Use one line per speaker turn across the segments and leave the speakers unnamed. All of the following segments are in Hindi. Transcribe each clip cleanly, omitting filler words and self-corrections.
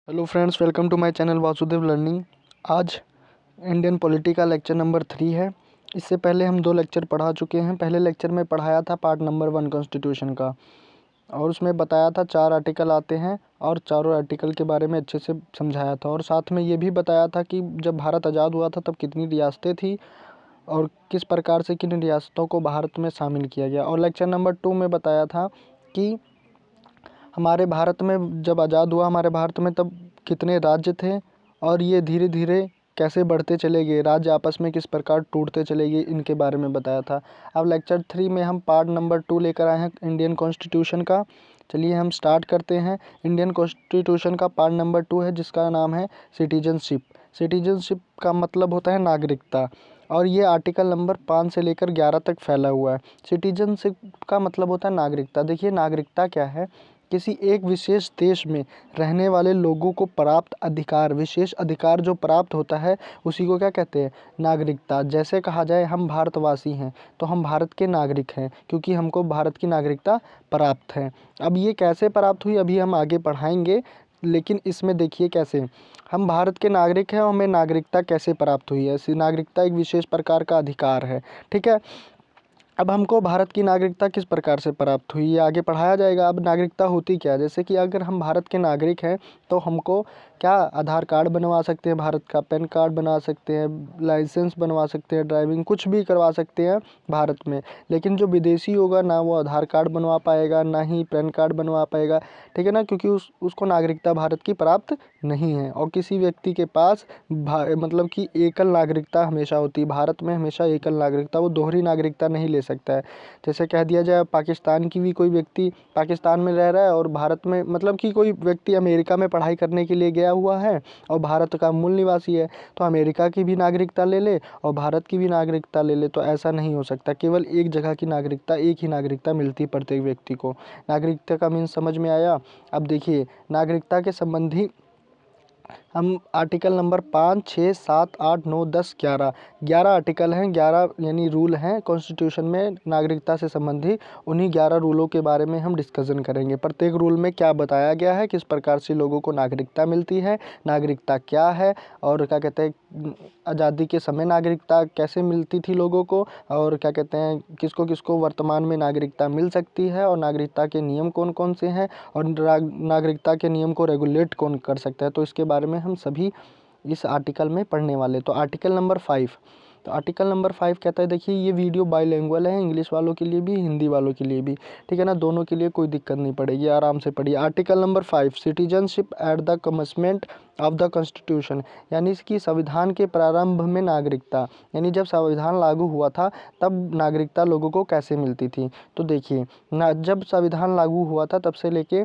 Hello friends, welcome to my channel Vasudev learning. आज इंडियन पॉलिटी का लेक्चर नंबर 3 है। इससे पहले हम 2 लेक्चर पढ़ा चुके हैं। पहले लेक्चर में पढ़ाया था पार्ट नंबर 1 कॉन्स्टिट्यूशन का, और उसमें बताया था 4 आर्टिकल आते हैं और चारों आर्टिकल के बारे में अच्छे से समझाया था। और साथ में ये भी बताया था कि जब भारत आज़ाद हुआ था तब कितनी रियासतें थी और किस प्रकार से किन रियासतों को भारत में शामिल किया गया। और लेक्चर नंबर 2 में बताया था कि हमारे भारत में जब आज़ाद हुआ हमारे भारत में तब कितने राज्य थे और ये धीरे धीरे कैसे बढ़ते चले गए, राज्य आपस में किस प्रकार टूटते चले गए, इनके बारे में बताया था। अब लेक्चर 3 में हम पार्ट नंबर 2 लेकर आए हैं इंडियन कॉन्स्टिट्यूशन का। चलिए हम स्टार्ट करते हैं। इंडियन कॉन्स्टिट्यूशन का पार्ट नंबर 2 है जिसका नाम है सिटीजनशिप। सिटीजनशिप का मतलब होता है नागरिकता, और ये आर्टिकल नंबर 5 से लेकर 11 तक फैला हुआ है। सिटीजनशिप का मतलब होता है नागरिकता। देखिए नागरिकता क्या है, किसी एक विशेष देश में रहने वाले लोगों को प्राप्त अधिकार, विशेष अधिकार जो प्राप्त होता है उसी को क्या कहते हैं, नागरिकता। जैसे कहा जाए हम भारतवासी हैं तो हम भारत के नागरिक हैं क्योंकि हमको भारत की नागरिकता प्राप्त है। अब ये कैसे प्राप्त हुई अभी हम आगे पढ़ाएंगे, लेकिन इसमें देखिए कैसे हम भारत के नागरिक हैं और हमें नागरिकता कैसे प्राप्त हुई है। ऐसी नागरिकता एक विशेष प्रकार का अधिकार है, ठीक है। अब हमको भारत की नागरिकता किस प्रकार से प्राप्त हुई ये आगे पढ़ाया जाएगा। अब नागरिकता होती क्या है, जैसे कि अगर हम भारत के नागरिक हैं तो हमको क्या आधार कार्ड बनवा सकते हैं, भारत का पैन कार्ड बना सकते हैं, लाइसेंस बनवा सकते हैं, ड्राइविंग कुछ भी करवा सकते हैं भारत में। लेकिन जो विदेशी होगा ना वो आधार कार्ड बनवा पाएगा ना ही पैन कार्ड बनवा पाएगा, ठीक है ना, क्योंकि उसको नागरिकता भारत की प्राप्त नहीं है। और किसी व्यक्ति के पास मतलब कि एकल नागरिकता हमेशा होती है, भारत में हमेशा एकल नागरिकता, वो दोहरी नागरिकता नहीं ले सकता है। जैसे कह दिया जाए पाकिस्तान की भी कोई व्यक्ति पाकिस्तान में रह रहा है और भारत में, मतलब कि कोई व्यक्ति अमेरिका में पढ़ाई करने के लिए गया हुआ है और भारत का मूल निवासी है, तो अमेरिका की भी नागरिकता ले ले और भारत की भी नागरिकता ले ले, तो ऐसा नहीं हो सकता। केवल एक जगह की नागरिकता, एक ही नागरिकता मिलती प्रत्येक व्यक्ति को। नागरिकता का मीन्स समझ में आया। अब देखिए नागरिकता के संबंधी हम आर्टिकल नंबर 5, 6, 7, 8, 9, 10, 11 आर्टिकल हैं, 11 यानी रूल हैं कॉन्स्टिट्यूशन में नागरिकता से संबंधी। उन्हीं 11 रूलों के बारे में हम डिस्कशन करेंगे। प्रत्येक रूल में क्या बताया गया है, किस प्रकार से लोगों को नागरिकता मिलती है, नागरिकता क्या है, और क्या कहते हैं आज़ादी के समय नागरिकता कैसे मिलती थी लोगों को, और क्या कहते हैं किसको किसको वर्तमान में नागरिकता मिल सकती है, और नागरिकता के नियम कौन कौन से हैं, और नागरिकता के नियम को रेगुलेट कौन कर सकता है। तो इसके बारे में हम सभी इस आर्टिकल में पढ़ने वाले। तो आर्टिकल नंबर 5, तो आर्टिकल नंबर 5 कहता है, देखिए ये वीडियो बाईलिंगुअल है, इंग्लिश वालों के लिए भी हिंदी वालों के लिए भी, ठीक है ना, दोनों के लिए कोई दिक्कत नहीं पड़ेगी, आराम से पढ़िए। Article number 5, citizenship at the commencement of the constitution, यानी इसकी संविधान के प्रारंभ में नागरिकता, यानी जब संविधान लागू हुआ था तब नागरिकता लोगों को कैसे मिलती थी। तो देखिए ना, जब संविधान लागू हुआ था तब से लेके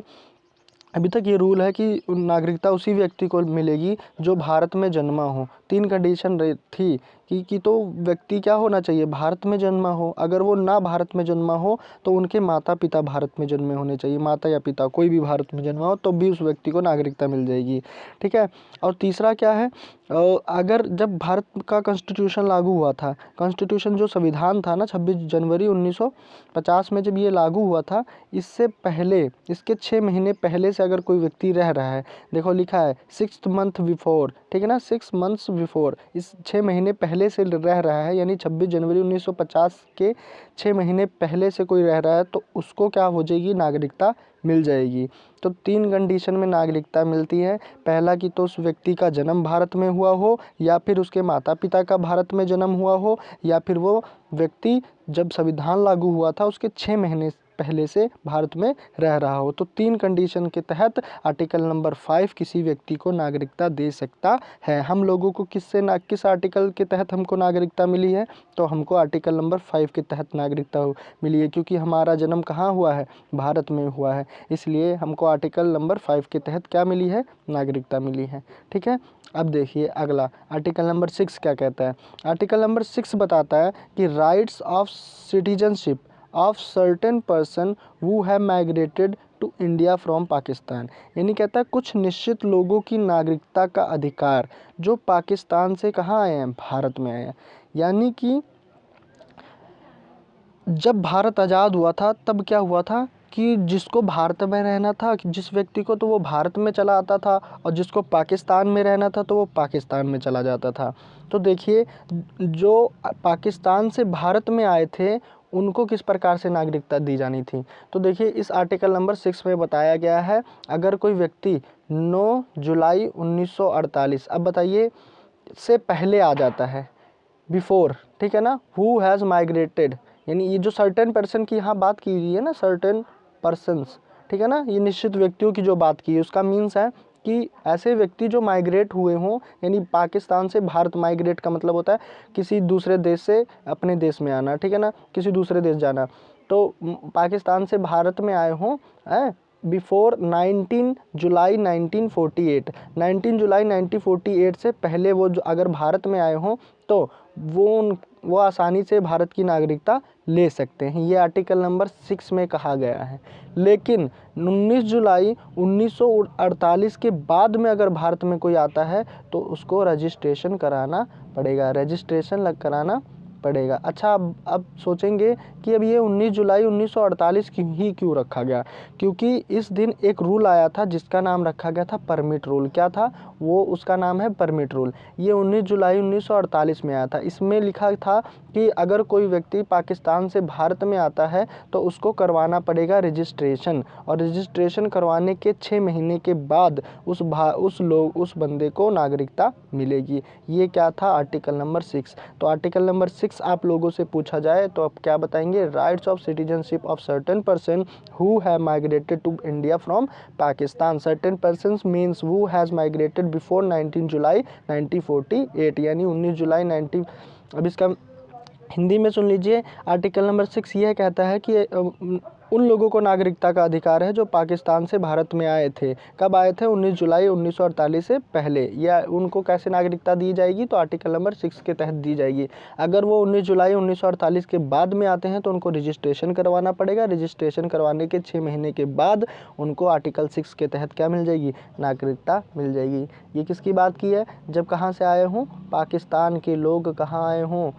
अभी तक ये रूल है कि नागरिकता उसी व्यक्ति को मिलेगी जो भारत में जन्मा हो। 3 कंडीशन थी कि तो व्यक्ति क्या होना चाहिए, भारत में जन्मा हो। अगर वो ना भारत में जन्मा हो तो उनके माता पिता भारत में जन्मे होने चाहिए, माता या पिता कोई भी भारत में जन्मा हो तो भी उस व्यक्ति को नागरिकता मिल जाएगी, ठीक है। और तीसरा क्या है, अगर जब भारत का कॉन्स्टिट्यूशन लागू हुआ था, कॉन्स्टिट्यूशन जो संविधान था ना 26 जनवरी 1950 में जब ये लागू हुआ था, इससे पहले, इसके 6 महीने पहले से अगर कोई व्यक्ति रह रहा है, देखो लिखा है 6 मंथ बिफोर, ठीक है ना, 6 मंथ्स बिफोर, इस 6 महीने पहले से रह रहा है, यानी 26 जनवरी 1950 के 6 महीने पहले से कोई रह रहा है तो उसको क्या हो जाएगी, नागरिकता मिल जाएगी। तो 3 कंडीशन में नागरिकता मिलती है। पहला कि तो उस व्यक्ति का जन्म भारत में हुआ हो, या फिर उसके माता पिता का भारत में जन्म हुआ हो, या फिर वो व्यक्ति जब संविधान लागू हुआ था उसके 6 महीने पहले से भारत में रह रहा हो। तो 3 कंडीशन के तहत आर्टिकल नंबर 5 किसी व्यक्ति को नागरिकता दे सकता है। हम लोगों को किस आर्टिकल के तहत हमको नागरिकता मिली है, तो हमको आर्टिकल नंबर 5 के तहत नागरिकता मिली है, क्योंकि हमारा जन्म कहाँ हुआ है, भारत में हुआ है, इसलिए हमको आर्टिकल नंबर 5 के तहत क्या मिली है, नागरिकता मिली है, ठीक है। अब देखिए अगला आर्टिकल नंबर 6 क्या कहता है। आर्टिकल नंबर 6 बताता है कि rights of citizenship of certain person who have migrated to India from Pakistan, यानी कहता है कुछ निश्चित लोगों की नागरिकता का अधिकार जो पाकिस्तान से कहाँ आए हैं, भारत में आए हैं। यानी कि जब भारत आज़ाद हुआ था तब क्या हुआ था, कि जिसको भारत में रहना था, कि जिस व्यक्ति को, तो वो भारत में चला आता था, और जिसको पाकिस्तान में रहना था तो वो पाकिस्तान में चला जाता था। तो देखिए, जो पाकिस्तान से भारत में आए थे उनको किस प्रकार से नागरिकता दी जानी थी। तो देखिए, इस आर्टिकल नंबर 6 में बताया गया है, अगर कोई व्यक्ति 9 जुलाई 1948, अब बताइए, से पहले आ जाता है, बिफोर, ठीक है ना, हु हैज़ माइग्रेटेड, यानी ये जो सर्टेन पर्सन की यहाँ बात की गई है ना, सर्टेन पर्सन्स, ठीक है ना, ये निश्चित व्यक्तियों की जो बात की है, उसका मीन्स है कि ऐसे व्यक्ति जो माइग्रेट हुए हों, यानी पाकिस्तान से भारत, माइग्रेट का मतलब होता है किसी दूसरे देश से अपने देश में आना, ठीक है ना, किसी दूसरे देश जाना। तो पाकिस्तान से भारत में आए हों बिफोर 19 जुलाई 1948, 19 जुलाई 1948 से पहले वो जो अगर भारत में आए हों तो वो आसानी से भारत की नागरिकता ले सकते हैं। ये आर्टिकल नंबर 6 में कहा गया है। लेकिन 19 जुलाई 1948 के बाद में अगर भारत में कोई आता है तो उसको रजिस्ट्रेशन कराना पड़ेगा, रजिस्ट्रेशन कराना पड़ेगा। अच्छा, अब सोचेंगे कि अब ये 19 जुलाई 1948 ही क्यों रखा गया, क्योंकि इस दिन एक रूल आया था जिसका नाम रखा गया था परमिट रूल। क्या था वो? उसका नाम है परमिट रूल। ये 19 जुलाई 1948 में आया था। इसमें लिखा था कि अगर कोई व्यक्ति पाकिस्तान से भारत में आता है तो उसको करवाना पड़ेगा रजिस्ट्रेशन, और रजिस्ट्रेशन करवाने के 6 महीने के बाद उस बंदे को नागरिकता मिलेगी। ये क्या था? Article number 6। तो आर्टिकल नंबर 6 आप लोगों से पूछा जाए तो आप क्या बताएंगे? Rights of citizenship of certain person who have migrated to India from Pakistan. Certain persons means who has migrated before 19 July 1948, यानी 19 जुलाई 19। अब इसका हिंदी में सुन लीजिए। आर्टिकल नंबर 6 यह कहता है कि उन लोगों को नागरिकता का अधिकार है जो पाकिस्तान से भारत में आए थे। कब आए थे? 19 जुलाई 1948 से पहले। या उनको कैसे नागरिकता दी जाएगी? तो आर्टिकल नंबर 6 के तहत दी जाएगी। अगर वो 19 जुलाई 1948 के बाद में आते हैं तो उनको रजिस्ट्रेशन करवाना पड़ेगा। रजिस्ट्रेशन करवाने के 6 महीने के बाद उनको आर्टिकल 6 के तहत क्या मिल जाएगी? नागरिकता मिल जाएगी। ये किसकी बात की है? जब कहाँ से आए हों? पाकिस्तान के लोग कहाँ आए हों?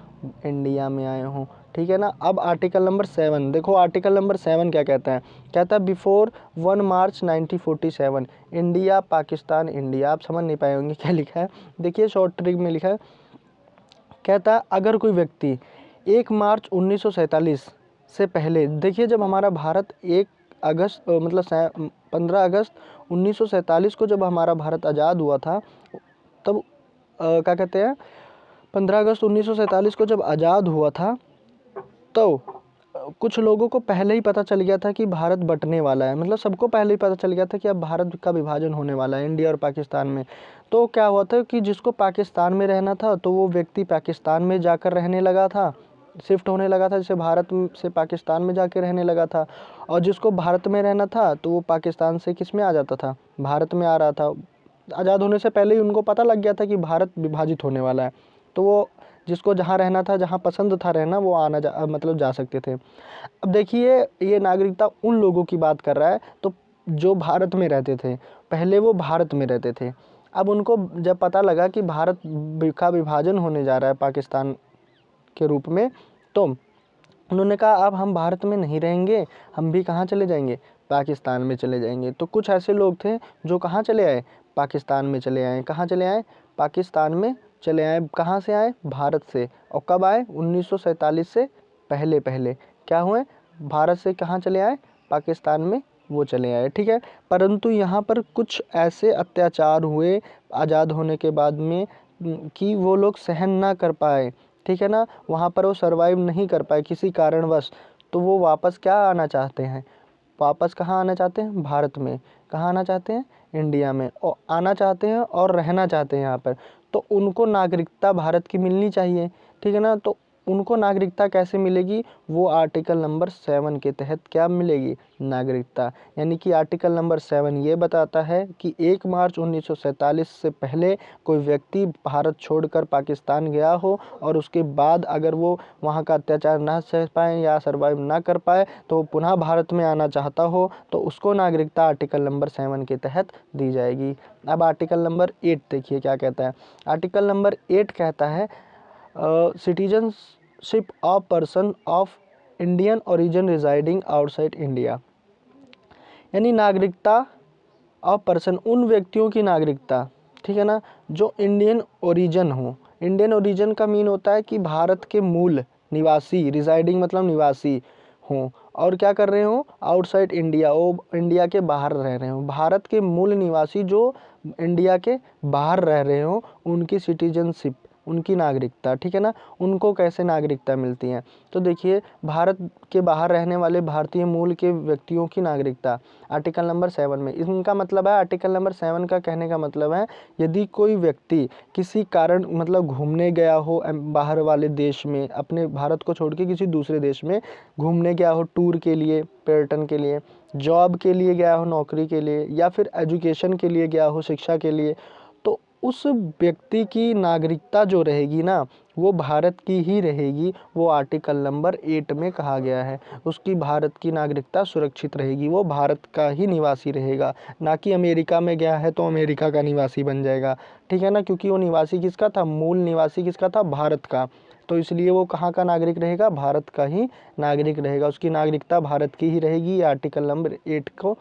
इंडिया में आए हों, ठीक है ना। अब आर्टिकल नंबर 7 देखो। आर्टिकल नंबर 7 क्या कहता है? कहता है बिफोर 1 मार्च 1947 इंडिया, पाकिस्तान, इंडिया। आप समझ नहीं पाए होंगे क्या लिखा है। देखिए, शॉर्ट ट्रिक में लिखा है। कहता है अगर कोई व्यक्ति 1 मार्च 1947 से पहले, देखिए जब हमारा भारत 1 अगस्त 15 अगस्त 1947 को जब हमारा भारत आज़ाद हुआ था, तब क्या कहते हैं, 15 अगस्त 1947 को जब आज़ाद हुआ था तो कुछ लोगों को पहले ही पता चल गया था कि भारत बंटने वाला है। मतलब सबको पहले ही पता चल गया था कि अब भारत का विभाजन होने वाला है इंडिया और पाकिस्तान में। तो क्या हुआ था कि जिसको पाकिस्तान में रहना था तो वो व्यक्ति पाकिस्तान में जाकर रहने लगा था, शिफ्ट होने लगा था, जैसे भारत से पाकिस्तान में जाके रहने लगा था। और जिसको भारत में रहना था तो वो पाकिस्तान से किस में आ जाता था? भारत में आ रहा था। आज़ाद होने से पहले ही उनको पता लग गया था कि भारत विभाजित होने वाला है। तो वो जिसको जहाँ रहना था, जहाँ पसंद था रहना, वो जा सकते थे। अब देखिए, ये नागरिकता उन लोगों की बात कर रहा है तो जो भारत में रहते थे। पहले वो भारत में रहते थे। अब उनको जब पता लगा कि भारत का विभाजन होने जा रहा है पाकिस्तान के रूप में, तो उन्होंने कहा अब हम भारत में नहीं रहेंगे, हम भी कहाँ चले जाएंगे? पाकिस्तान में चले जाएंगे। तो कुछ ऐसे लोग थे जो कहाँ चले आए? पाकिस्तान में चले आए। कहाँ चले आए? पाकिस्तान में चले आए। कहाँ से आए? भारत से। और कब आए? 1947 से पहले पहले क्या हुए? भारत से कहाँ चले आए? पाकिस्तान में वो चले आए, ठीक है। परंतु यहाँ पर कुछ ऐसे अत्याचार हुए आज़ाद होने के बाद में कि वो लोग सहन ना कर पाए, ठीक है ना। वहाँ पर वो सर्वाइव नहीं कर पाए किसी कारणवश। तो वो वापस क्या आना चाहते हैं? वापस कहाँ आना चाहते हैं? भारत में। कहाँ आना चाहते हैं? इंडिया में। और आना चाहते हैं और रहना चाहते हैं यहाँ पर। तो उनको नागरिकता भारत की मिलनी चाहिए, ठीक है ना। तो उनको नागरिकता कैसे मिलेगी? वो आर्टिकल नंबर 7 के तहत क्या मिलेगी? नागरिकता। यानी कि आर्टिकल नंबर 7 ये बताता है कि 1 मार्च 1947 से पहले कोई व्यक्ति भारत छोड़कर पाकिस्तान गया हो और उसके बाद अगर वो वहाँ का अत्याचार ना सह पाए या सर्वाइव ना कर पाए तो वो पुनः भारत में आना चाहता हो तो उसको नागरिकता आर्टिकल नंबर 7 के तहत दी जाएगी। अब आर्टिकल नंबर 8 देखिए क्या कहता है। आर्टिकल नंबर 8 कहता है citizenship of person of Indian origin residing outside India. यानी नागरिकता ऑफ पर्सन, उन व्यक्तियों की नागरिकता, ठीक है ना, जो इंडियन ओरिजिन हो। इंडियन ओरिजिन का मीन होता है कि भारत के मूल निवासी, रिजाइडिंग मतलब निवासी हों, और क्या कर रहे हो, आउटसाइड इंडिया, वो इंडिया के बाहर रह रहे हो। भारत के मूल निवासी जो इंडिया के बाहर रह रहे हो, उनकी सिटीजनशिप, उनकी नागरिकता, ठीक है ना, उनको कैसे नागरिकता मिलती है। तो देखिए, भारत के बाहर रहने वाले भारतीय मूल के व्यक्तियों की नागरिकता, आर्टिकल नंबर 7 में। इनका मतलब है, आर्टिकल नंबर 7 का कहने का मतलब है, यदि कोई व्यक्ति किसी कारण मतलब घूमने गया हो बाहर वाले देश में, अपने भारत को छोड़ के किसी दूसरे देश में घूमने गया हो, टूर के लिए, पर्यटन के लिए, जॉब के लिए गया हो, नौकरी के लिए, या फिर एजुकेशन के लिए गया हो, शिक्षा के लिए, तो उस व्यक्ति की नागरिकता जो रहेगी ना, वो भारत की ही रहेगी। वो आर्टिकल नंबर 8 में कहा गया है, उसकी भारत की नागरिकता सुरक्षित रहेगी, वो भारत का ही निवासी रहेगा, ना कि अमेरिका में गया है तो अमेरिका का निवासी बन जाएगा, ठीक है ना, क्योंकि वो निवासी किसका था, मूल निवासी किसका था, भारत का। तो इसलिए वो कहाँ का नागरिक रहेगा, भारत का ही नागरिक रहेगा, उसकी नागरिकता भारत की ही रहेगी। ये आर्टिकल नंबर 8 को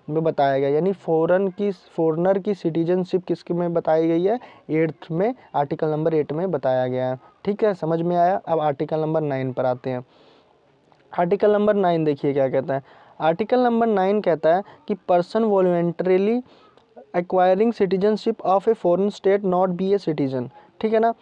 में बताया गया। यानी फॉरेनर की सिटीजनशिप किसके में बताई गई है, 8 में, आर्टिकल नंबर 8 में बताया गया है। ठीक है, समझ में आया। अब आर्टिकल नंबर 9 पर आते हैं। आर्टिकल नंबर 9 देखिए क्या कहता है। आर्टिकल नंबर 9 कहता है कि person voluntarily acquiring citizenship of a foreign state not be a citizen, ठीक है ना।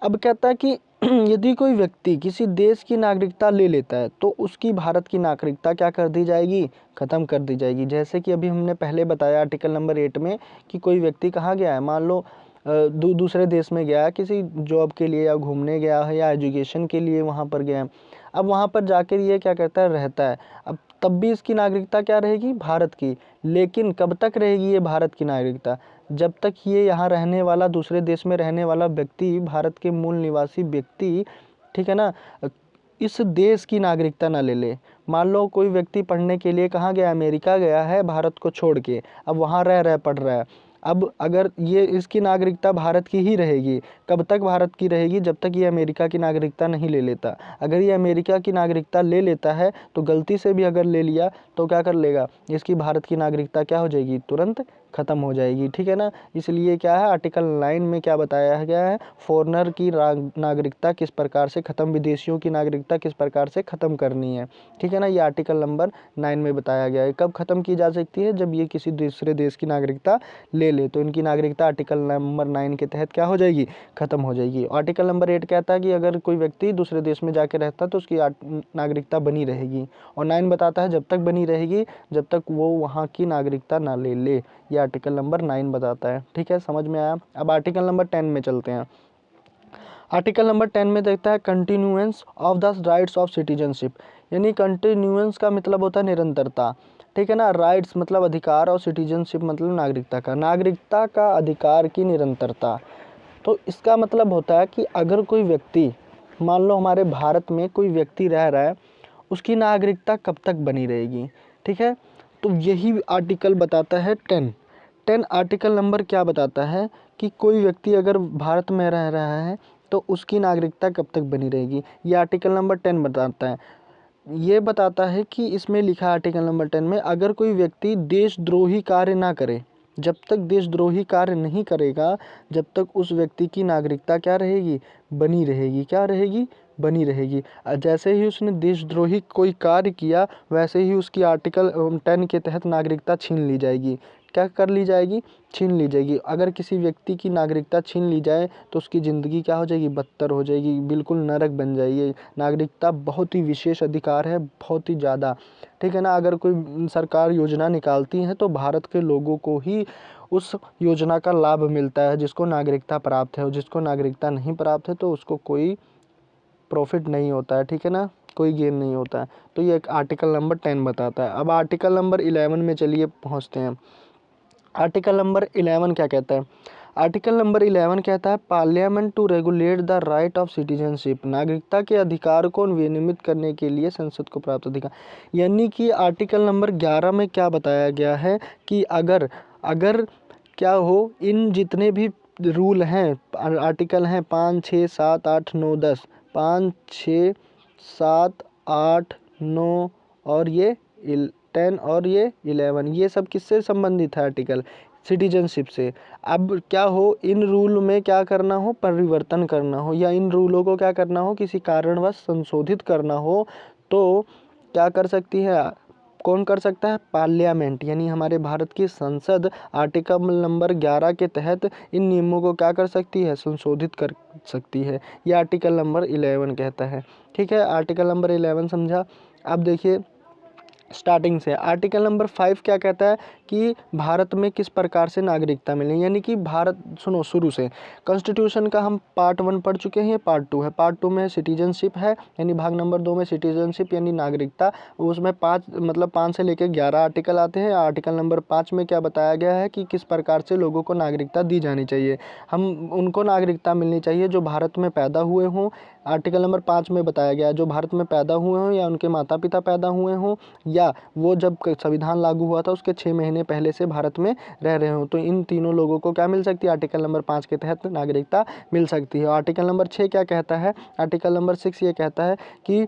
अब कहता है कि यदि कोई व्यक्ति किसी देश की नागरिकता ले लेता है तो उसकी भारत की नागरिकता क्या कर दी जाएगी, ख़त्म कर दी जाएगी। जैसे कि अभी हमने पहले बताया आर्टिकल नंबर 8 में कि कोई व्यक्ति कहाँ गया है, मान लो दूसरे देश में गया है, किसी जॉब के लिए या घूमने गया है या एजुकेशन के लिए वहाँ पर गया है। अब वहाँ पर जाकर ये क्या करता है, रहता है। अब तब भी इसकी नागरिकता क्या रहेगी, भारत की। लेकिन कब तक रहेगी ये भारत की नागरिकता, जब तक ये यहाँ रहने वाला, दूसरे देश में रहने वाला व्यक्ति, भारत के मूल निवासी व्यक्ति, ठीक है ना, इस देश की नागरिकता ना ले ले। मान लो कोई व्यक्ति पढ़ने के लिए कहाँ गया, अमेरिका गया है भारत को छोड़ के, अब वहाँ रह पढ़ रहा है। अब अगर ये, इसकी नागरिकता भारत की ही रहेगी। कब तक भारत की रहेगी, जब तक ये अमेरिका की नागरिकता नहीं ले लेता। अगर ये अमेरिका की नागरिकता ले लेता है तो गलती से भी अगर ले लिया तो क्या कर लेगा, इसकी भारत की नागरिकता क्या हो जाएगी, तुरंत ख़त्म हो जाएगी, ठीक है ना। इसलिए क्या है, आर्टिकल 9 में क्या बताया गया है, फॉरेनर की नागरिकता किस प्रकार से ख़त्म, विदेशियों की नागरिकता किस प्रकार से ख़त्म करनी है, ठीक है ना। ये आर्टिकल नंबर 9 में बताया गया है। कब ख़त्म की जा सकती है, जब ये किसी दूसरे देश की नागरिकता ले तो इनकी नागरिकता आर्टिकल नंबर 9 के तहत क्या हो जाएगी, ख़त्म हो जाएगी। आर्टिकल नंबर 8 कहता है कि अगर कोई व्यक्ति दूसरे देश में जाके रहता है तो उसकी नागरिकता बनी रहेगी। और 9 बताता है जब तक बनी रहेगी, जब तक वो वहाँ की नागरिकता ना ले ले। ये आर्टिकल नंबर 9 बताता है, ठीक है, समझ में आया। अब आर्टिकल नंबर 10 में चलते हैं। आर्टिकल नंबर 10 में देखता है continuance of the rights of citizenship. यानी कंटिन्यूएंस का मतलब होता है निरंतरता, ठीक है ना। राइट्स मतलब अधिकार और सिटीजनशिप मतलब नागरिकता का अधिकार की निरंतरता। तो इसका मतलब होता है कि अगर कोई व्यक्ति, मान लो हमारे भारत में कोई व्यक्ति रह रहा है, उसकी नागरिकता कब तक बनी रहेगी, ठीक है। तो यही आर्टिकल बताता है 10 आर्टिकल नंबर क्या बताता है कि कोई व्यक्ति अगर भारत में रह रहा है तो उसकी नागरिकता कब तक बनी रहेगी। ये आर्टिकल नंबर 10 बताता है। ये बताता है कि इसमें लिखा आर्टिकल नंबर 10 में, अगर कोई व्यक्ति देशद्रोही कार्य ना करे, जब तक देशद्रोही कार्य नहीं करेगा, जब तक उस व्यक्ति की नागरिकता क्या रहेगी, बनी रहेगी। क्या रहेगी, बनी रहेगी। जैसे ही उसने देशद्रोही कोई कार्य किया, वैसे ही उसकी आर्टिकल 10 के तहत नागरिकता छीन ली जाएगी। क्या कर ली जाएगी, छीन ली जाएगी। अगर किसी व्यक्ति की नागरिकता छीन ली जाए तो उसकी ज़िंदगी क्या हो जाएगी, बदतर हो जाएगी, बिल्कुल नरक बन जाएगी। नागरिकता बहुत ही विशेष अधिकार है, बहुत ही ज़्यादा, ठीक है ना। अगर कोई सरकार योजना निकालती है तो भारत के लोगों को ही उस योजना का लाभ मिलता है, जिसको नागरिकता प्राप्त है। और जिसको नागरिकता नहीं प्राप्त है तो उसको कोई प्रॉफिट नहीं होता है, ठीक है ना, कोई गेन नहीं होता है। तो ये एक आर्टिकल नंबर 10 बताता है। अब आर्टिकल नंबर 11 में चलिए पहुँचते हैं। आर्टिकल नंबर 11 क्या कहता है। आर्टिकल नंबर 11 कहता है parliament to regulate the right of citizenship. नागरिकता के अधिकार को विनियमित करने के लिए संसद को प्राप्त अधिकार। यानी कि आर्टिकल नंबर 11 में क्या बताया गया है कि अगर अगर क्या हो, इन जितने भी रूल हैं, आर्टिकल हैं 5, 6, 7, 8, 9, 10, 5, 6, 7, 8, 9 और ये 10 और ये 11, ये सब किससे संबंधित है आर्टिकल? सिटीजनशिप से। अब क्या हो, इन रूल में क्या करना हो, परिवर्तन करना हो, या इन रूलों को क्या करना हो, किसी कारणवश संशोधित करना हो, तो क्या कर सकती है, कौन कर सकता है? पार्लियामेंट, यानी हमारे भारत की संसद आर्टिकल नंबर 11 के तहत इन नियमों को क्या कर सकती है? संशोधित कर सकती है। ये आर्टिकल नंबर 11 कहता है। ठीक है, आर्टिकल नंबर 11 समझा। अब देखिए स्टार्टिंग से आर्टिकल नंबर 5 क्या कहता है कि भारत में किस प्रकार से नागरिकता मिले, यानी कि भारत, सुनो शुरू से, कॉन्स्टिट्यूशन का हम पार्ट 1 पढ़ चुके हैं, ये पार्ट 2 है। पार्ट 2 में सिटीजनशिप है, यानी भाग नंबर 2 में सिटीजनशिप यानी नागरिकता, उसमें 5 से लेकर 11 आर्टिकल आते हैं। आर्टिकल नंबर 5 में क्या बताया गया है कि किस प्रकार से लोगों को नागरिकता दी जानी चाहिए। हम उनको नागरिकता मिलनी चाहिए जो भारत में पैदा हुए हों। आर्टिकल नंबर 5 में बताया गया है जो भारत में पैदा हुए हों या उनके माता पिता पैदा हुए हों, या वो जब संविधान लागू हुआ था उसके 6 महीने पहले से भारत में रह रहे हो, तो इन तीनों लोगों को क्या मिल सकती है? आर्टिकल नंबर 5 के तहत नागरिकता मिल सकती है। आर्टिकल नंबर 6 क्या कहता है? आर्टिकल नंबर 6 ये कहता है कि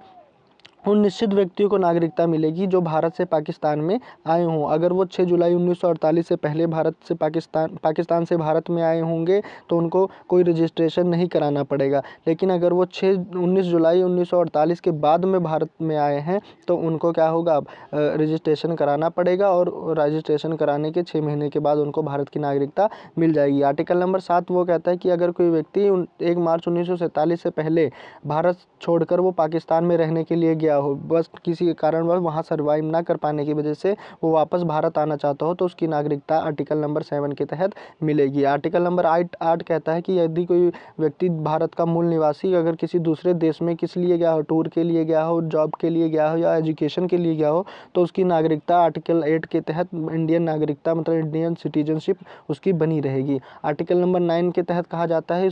उन निश्चित व्यक्तियों को नागरिकता मिलेगी जो भारत से पाकिस्तान में आए हों। अगर वो 6 जुलाई 1948 से पहले पाकिस्तान से भारत में आए होंगे तो उनको कोई रजिस्ट्रेशन नहीं कराना पड़ेगा। लेकिन अगर वो 19 जुलाई 1948 के बाद में भारत में आए हैं तो उनको क्या होगा? रजिस्ट्रेशन कराना पड़ेगा, और रजिस्ट्रेशन कराने के 6 महीने के बाद उनको भारत की नागरिकता मिल जाएगी। आर्टिकल नंबर 7 वो कहता है कि अगर कोई व्यक्ति 1 मार्च 1947 से पहले भारत छोड़कर वो पाकिस्तान में रहने के लिए गया हो, बस किसी कारणवश वहाँ सर्वाइव ना कर पाने की वजह से वो वापस भारत आना चाहता हो, तो उसकी नागरिकता आर्टिकल नंबर 7 के तहत मिलेगी। आर्टिकल नंबर 8 कहता है कि यदि कोई व्यक्ति भारत का मूल निवासी अगर किसी दूसरे देश में किस लिए गया हो, टूर के लिए गया हो, जॉब के लिए गया हो या एजुकेशन के लिए गया हो, तो उसकी नागरिकता आर्टिकल 8 के तहत इंडियन नागरिकता मतलब इंडियन सिटीजनशिप उसकी बनी रहेगी। आर्टिकल नंबर 9 के तहत कहा जाता है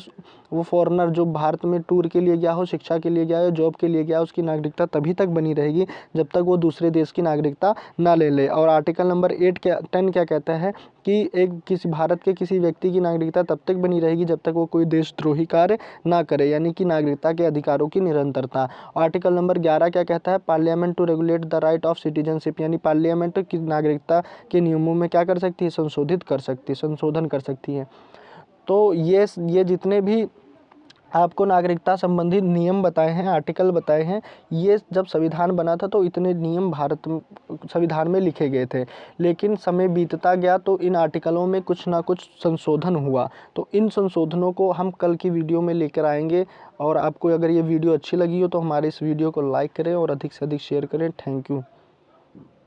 वो फॉरेनर जो भारत में टूर के लिए गया हो, शिक्षा के लिए गया हो, जॉब के लिए गया हो, उसकी नागरिकता तभी तक बनी रहेगी जब तक वो दूसरे देश की नागरिकता ना ले। और आर्टिकल नंबर 10 क्या कहता है कि किसी भारत के किसी व्यक्ति की नागरिकता तब तक बनी रहेगी जब तक वो कोई देशद्रोही कार्य ना करे, यानी कि नागरिकता के अधिकारों की निरंतरता। आर्टिकल नंबर 11 क्या कहता है? Parliament to regulate the right of citizenship, यानी पार्लियामेंट की नागरिकता के नियमों में क्या कर सकती है? संशोधन कर सकती है। तो ये जितने भी आपको नागरिकता संबंधित नियम बताए हैं, आर्टिकल बताए हैं, ये जब संविधान बना था तो इतने नियम संविधान में लिखे गए थे। लेकिन समय बीतता गया तो इन आर्टिकलों में कुछ ना कुछ संशोधन हुआ। तो इन संशोधनों को हम कल की वीडियो में लेकर आएंगे। और आपको अगर ये वीडियो अच्छी लगी हो तो हमारे इस वीडियो को लाइक करें और अधिक से अधिक शेयर करें। Thank you.